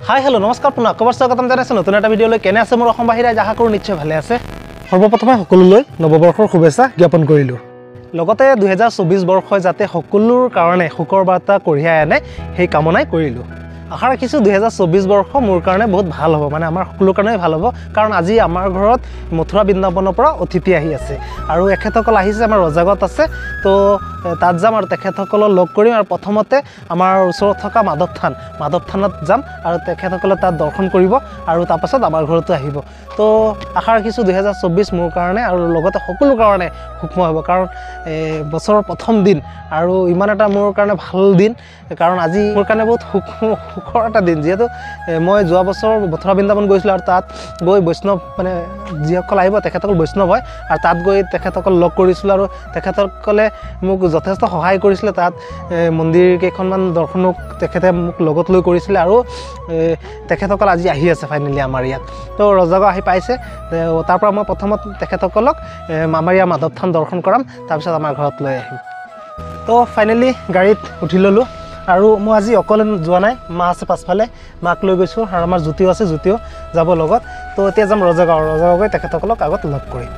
Hi hello' নমস্কাৰ পুনৰ আকবাৰ স্বাগতম জনাইছোঁ নতুন এটা ভিডিঅ'লৈ। কেনে আছে মোৰ অসমবাসী ৰাইজ? আশা কৰোঁ নিশ্চয় ভালে আছে। সৰ্বপ্ৰথমে সকলোলৈ নৱবৰ্ষৰ শুভেচ্ছা জ্ঞাপন কৰিলোঁ। লগতে 2024 বৰ্ষই যাতে সকলোৰ কাৰণে সুখৰ বাৰ্তা কঢ়িয়াই আনে সেই কামনাই কৰিলোঁ। আশা ৰাখিছোঁ 2024 বৰ্ষ মোৰ কাৰণে বহুত ভাল হ'ব, মানে আমাৰ সকলোৰ কাৰণে ভাল হ'ব। কাৰণ আজি আমাৰ ঘৰত মথুৰা বৃন্দাবনৰ পৰা অতিথি আহি আছে আৰু এখেতসকল আহিছে আমাৰ ৰজাগত আছে। তো তাত যাম আৰু তেখেতসকলক লগ কৰিম আৰু প্ৰথমতে আমাৰ ওচৰত থকা মাধৱ থানত যাম আৰু তেখেতসকলে তাত দৰ্শন কৰিব আৰু তাৰপাছত আমাৰ ঘৰতো আহিব। তো আশা ৰাখিছোঁ 2024 মোৰ কাৰণে আৰু লগতে সকলোৰ কাৰণে সুখময় হ'ব। কাৰণ বছৰৰ প্ৰথম দিন আৰু ইমান এটা মোৰ কাৰণে ভাল দিন, কাৰণ আজি মোৰ কাৰণে বহুত সুখৰ এটা দিন। যিহেতু মই যোৱা বছৰ মথুৰা বৃন্দাবন গৈছিলোঁ আৰু তাত গৈ বৈষ্ণৱ মানে যিসকল আহিব তেখেতসকল বৈষ্ণৱ হয় আৰু তাত গৈ তেখেতসকল লগ কৰিছিলোঁ আৰু তেখেতসকলে মোক যথেষ্ট সহায় কৰিছিলে। তাত মন্দিৰ কেইখনমান দৰ্শনো তেখেতে মোক লগত লৈ কৰিছিলে আৰু তেখেতসকল আজি আহি আছে ফাইনেলি আমাৰ ইয়াত। তো ৰজাগড় আহি পাইছে, তাৰ পৰা মই প্ৰথমত তেখেতসকলক আমাৰ ইয়াৰ মাধৱ থান দৰ্শন কৰাম, তাৰপিছত আমাৰ ঘৰত লৈ আহিম। তো ফাইনেলি গাড়ীত উঠি ল'লোঁ আৰু মই আজি অকলে যোৱা নাই, মা আছে পাছফালে, মাক লৈ গৈছোঁ আৰু আমাৰ জ্যোতিও আছে, জ্যোতিও যাব লগত। তো এতিয়া যাম ৰজাগড় গৈ তেখেতসকলক আগত লগ কৰিম।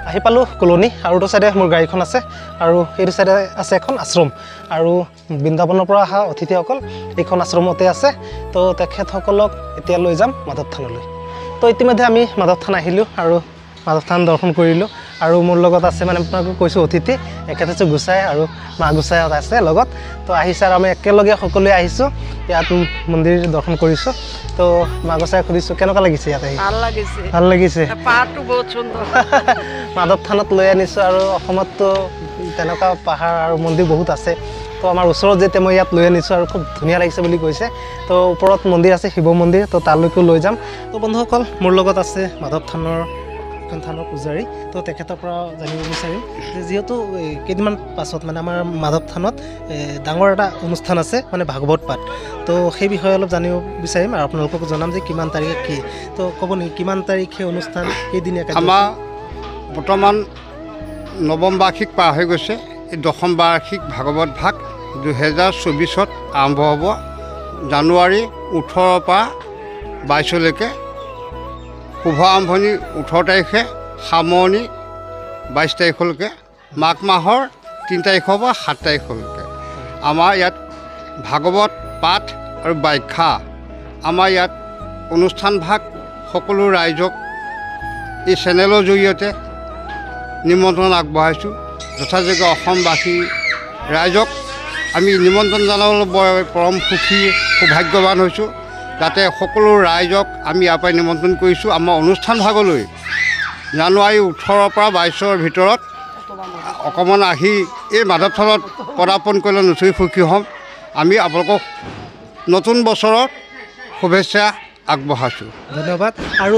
আহি পালোঁ কলনি আৰু এইটো চাইডে মোৰ গাড়ীখন আছে আৰু এইটো চাইডে আছে এখন আশ্ৰম আৰু বৃন্দাবনৰ পৰা অহা অতিথিসকল এইখন আশ্ৰমতে আছে। তো তেখেতসকলক এতিয়া লৈ যাম মাধৱ থানলৈ। তো ইতিমধ্যে আমি মাধৱ থান আহিলোঁ আৰু মাধৱ থান দৰ্শন কৰিলোঁ আৰু মোৰ লগত আছে মানে আপোনালোকক কৈছোঁ অতিথি, এখেত আছে গোসাঁই আৰু মা গোসাঁইহঁত আছে লগত। তো আহিছে আৰু আমি একেলগে সকলোৱে আহিছোঁ ইয়াত মন্দিৰ দৰ্শন কৰিছোঁ। তো মা গোসাঁই সুধিছোঁ কেনেকুৱা লাগিছে ইয়াত আহি? ভাল লাগিছে। পাহাৰটো বহুত সুন্দৰ। মাধৱ থানত লৈ আনিছোঁ আৰু অসমততো তেনেকুৱা পাহাৰ আৰু মন্দিৰ বহুত আছে। তো আমাৰ ওচৰত যেতিয়া মই ইয়াত লৈ আনিছোঁ আৰু খুব ধুনীয়া লাগিছে বুলি কৈছে। তো ওপৰত মন্দিৰ আছে, শিৱ মন্দিৰ, তো তালৈকো লৈ যাম। তো বন্ধুসকল মোৰ লগত আছে মাধৱ থানৰ থানৰ পূজাৰী। তো তেখেতৰ পৰা জানিব বিচাৰিম যে যিহেতু কেইদিনমান পাছত মানে আমাৰ মাধৱ থানত ডাঙৰ এটা অনুষ্ঠান আছে মানে ভাগৱত পাঠ, তো সেই বিষয়ে অলপ জানিব বিচাৰিম আৰু আপোনালোকক জনাম যে কিমান তাৰিখে কি। তো ক'ব নেকি কিমান তাৰিখে অনুষ্ঠান, কেইদিনীয়া? আমাৰ বৰ্তমান নৱম বাৰ্ষিক পাৰ হৈ গৈছে। এই দশম বাৰ্ষিক ভাগৱত ভাগ 2024 আৰম্ভ হ'ব। জানুৱাৰী 18 পৰা 22লৈকে শুভ আৰম্ভণি 18 তাৰিখে, সামৰণি 22 তাৰিখলৈকে, মাঘ মাহৰ 3 তাৰিখৰ পৰা 7 তাৰিখলৈকে আমাৰ ইয়াত ভাগৱত পাঠ আৰু ব্যাখ্যা। আমাৰ ইয়াত অনুষ্ঠান ভাগ সকলো ৰাইজক এই চেনেলৰ জৰিয়তে নিমন্ত্ৰণ আগবঢ়াইছোঁ। যথাযোগ্য অসমবাসী ৰাইজক আমি নিমন্ত্ৰণ জনাবলৈ বৰ পৰম সুখী সৌভাগ্যৱান হৈছোঁ। যাতে সকলো ৰাইজক আমি ইয়াৰ পৰাই নিমন্ত্ৰণ কৰিছোঁ আমাৰ অনুষ্ঠান ভাগলৈ। জানুৱাৰী 18 পৰা 22ৰ ভিতৰত অকণমান আহি এই মাধৱ থানত পদাৰ্পণ কৰিলে নথৈ সুখী হ'ম। আমি আপোনালোকক নতুন বছৰত শুভেচ্ছা আগবঢ়াইছোঁ। ধন্যবাদ। আৰু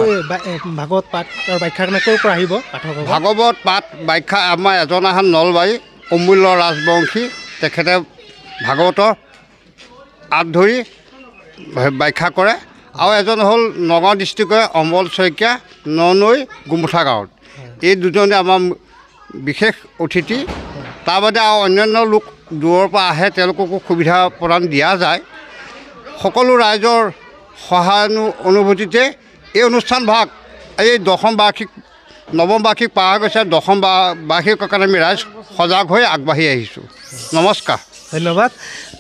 এই ভাগৱত পাঠ আৰু ব্যাখ্যাৰ কাৰণে ক'ৰ পৰা আহিব পাঠক? ভাগৱত পাঠ ব্যাখ্যা আমাৰ এজন আহান নলবাৰী অমূল্য ৰাজবংশী, তেখেতে ভাগৱতৰ আঁত ধৰি ব্যাখ্যা কৰে। আৰু এজন হ'ল নগাঁও ডিষ্ট্ৰিক্টৰ অমল শইকীয়া, ননৈ গুমুঠা গাঁৱত। এই দুজনে আমাৰ বিশেষ অতিথি। তাৰ বাদে আৰু অন্যান্য লোক দূৰৰ পৰা আহে, তেওঁলোককো সুবিধা প্ৰদান দিয়া যায়। সকলো ৰাইজৰ সহানুভূতিতে এই অনুষ্ঠান ভাগ এই দশম বাৰ্ষিক নৱম বাৰ্ষিক পাৰ হৈ গৈছে। দশম বাৰ্ষিকৰ কাৰণে আমি ৰাইজ সজাগ হৈ আগবাঢ়ি আহিছোঁ। নমস্কাৰ। ধন্যবাদ।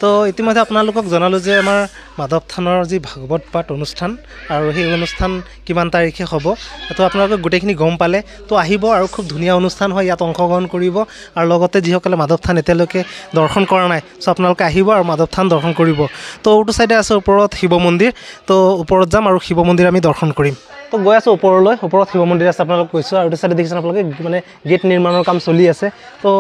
তো ইতিমধ্যে আপোনালোকক জনালোঁ যে আমাৰ মাধৱ থানৰ যি ভাগৱত পাঠ অনুষ্ঠান আৰু সেই অনুষ্ঠান কিমান তাৰিখে হ'ব, তো আপোনালোকে গোটেইখিনি গম পালে। তো আহিব আৰু খুব ধুনীয়া অনুষ্ঠান হয়, ইয়াত অংশগ্ৰহণ কৰিব আৰু লগতে যিসকলে মাধৱ থান এতিয়ালৈকে দৰ্শন কৰা নাই, চ' আপোনালোকে আহিব আৰু মাধৱ থান দৰ্শন কৰিব। তো এইটো চাইডে আছে ওপৰত শিৱ মন্দিৰ, তো ওপৰত যাম আৰু শিৱ মন্দিৰ আমি দৰ্শন কৰিম। তো গৈ আছোঁ ওপৰলৈ, ওপৰত শিৱ মন্দিৰ আছে আপোনালোকক কৈছোঁ। আৰু এইটো চাইডে দেখিছেনে আপোনালোকে মানে গেট নিৰ্মাণৰ কাম চলি আছে। তো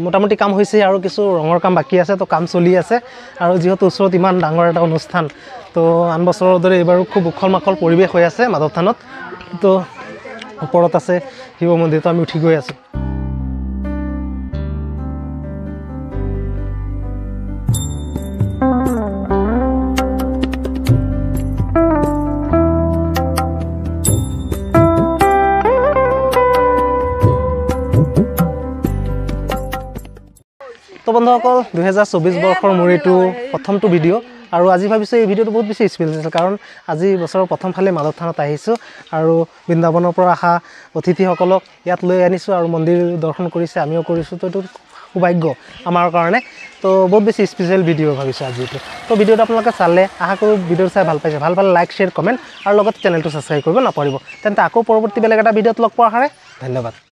মোটামুটি কাম হৈছে আৰু কিছু ৰঙৰ কাম বাকী আছে। তো কাম চলি আছে আৰু যিহেতু ওচৰত ইমান ডাঙৰ এটা অনুষ্ঠান, তো আন বছৰৰ দৰে এইবাৰো খুব উখল মাখল পৰিৱেশ হৈ আছে মাধৱ থানত। তো ওপৰত আছে শিৱ মন্দিৰ, তো আমি উঠি গৈ আছোঁ। তো বন্ধুসকল 2024 বৰ্ষৰ মোৰ এইটো প্ৰথমটো ভিডিঅ' আৰু আজি ভাবিছোঁ এই ভিডিঅ'টো বহুত বেছি স্পেচিয়েল আছিল কাৰণ আজি বছৰৰ প্ৰথম ফালে মাধৱ থানত আহিছোঁ আৰু বৃন্দাবনৰ পৰা অহা অতিথিসকলক ইয়াত লৈ আনিছোঁ আৰু মন্দিৰ দৰ্শন কৰিছে আমিও কৰিছোঁ তো এইটো সৌভাগ্য আমাৰ কাৰণে তো বহুত বেছি স্পেচিয়েল ভিডিঅ' ভাবিছোঁ আজি এইটো তো ভিডিঅ'টো আপোনালোকে চালে আশা কৰোঁ ভিডিঅ'টো চাই ভাল পাইছে ভাল পালে লাইক শ্বেয়াৰ কমেণ্ট আৰু লগতে চেনেলটো ছাবস্ক্ৰাইব কৰিব নাপাহৰিব তেন্তে আকৌ পৰৱৰ্তী বেলেগ এটা ভিডিঅ'ত লগ পোৱাৰ কাৰণে ধন্যবাদ